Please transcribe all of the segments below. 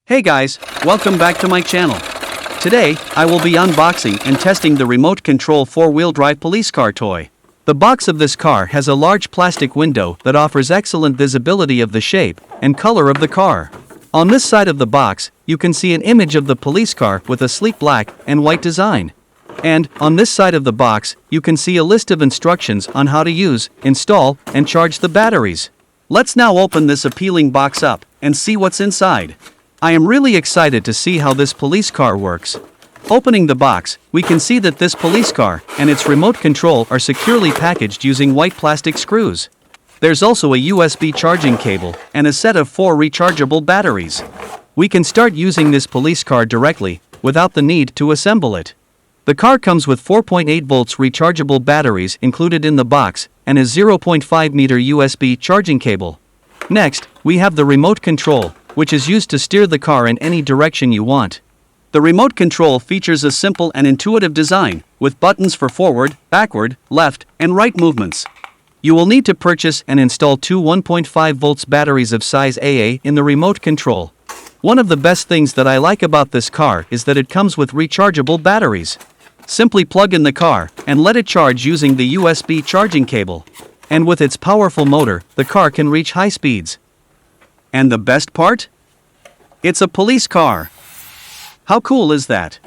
Hey guys, welcome back to my channel. Today, I will be unboxing and testing the remote control 4-wheel drive police car toy. The box of this car has a large plastic window that offers excellent visibility of the shape and color of the car. On this side of the box, you can see an image of the police car with a sleek black and white design. And, on this side of the box, you can see a list of instructions on how to use, install, and charge the batteries. Let's now open this appealing box up and see what's inside. I am really excited to see how this police car works. Opening the box, we can see that this police car and its remote control are securely packaged using white plastic screws. There's also a USB charging cable and a set of 4 rechargeable batteries. We can start using this police car directly, without the need to assemble it. The car comes with 4.8 volts rechargeable batteries included in the box and a 0.5 meter USB charging cable. Next, we have the remote control, which is used to steer the car in any direction you want. The remote control features a simple and intuitive design, with buttons for forward, backward, left, and right movements. You will need to purchase and install 2 1.5 volts batteries of size AA in the remote control. One of the best things that I like about this car is that it comes with rechargeable batteries. Simply plug in the car and let it charge using the USB charging cable. And with its powerful motor, the car can reach high speeds. And the best part? It's a police car. How cool is that?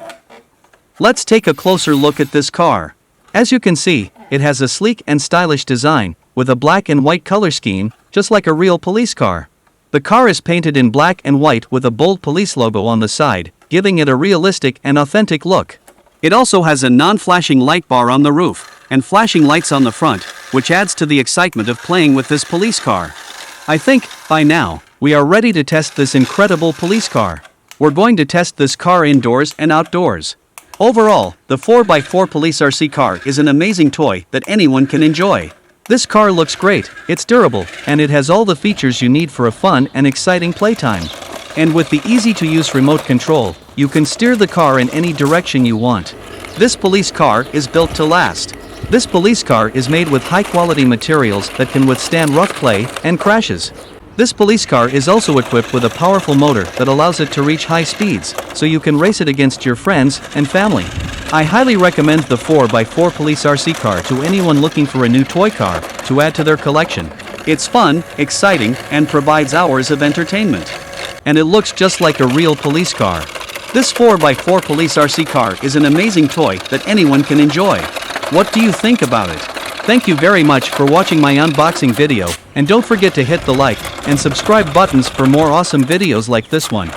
Let's take a closer look at this car. As you can see, it has a sleek and stylish design, with a black and white color scheme, just like a real police car. The car is painted in black and white with a bold police logo on the side, giving it a realistic and authentic look. It also has a non-flashing light bar on the roof, and flashing lights on the front, which adds to the excitement of playing with this police car. I think, by now, we are ready to test this incredible police car. We're going to test this car indoors and outdoors. Overall, the 4x4 police RC car is an amazing toy that anyone can enjoy. This car looks great, it's durable, and it has all the features you need for a fun and exciting playtime. And with the easy-to-use remote control, you can steer the car in any direction you want. This police car is built to last. This police car is made with high-quality materials that can withstand rough play and crashes. This police car is also equipped with a powerful motor that allows it to reach high speeds, so you can race it against your friends and family. I highly recommend the 4x4 police RC car to anyone looking for a new toy car to add to their collection. It's fun, exciting, and provides hours of entertainment. And it looks just like a real police car. This 4x4 police RC car is an amazing toy that anyone can enjoy. What do you think about it? Thank you very much for watching my unboxing video, and don't forget to hit the like and subscribe buttons for more awesome videos like this one.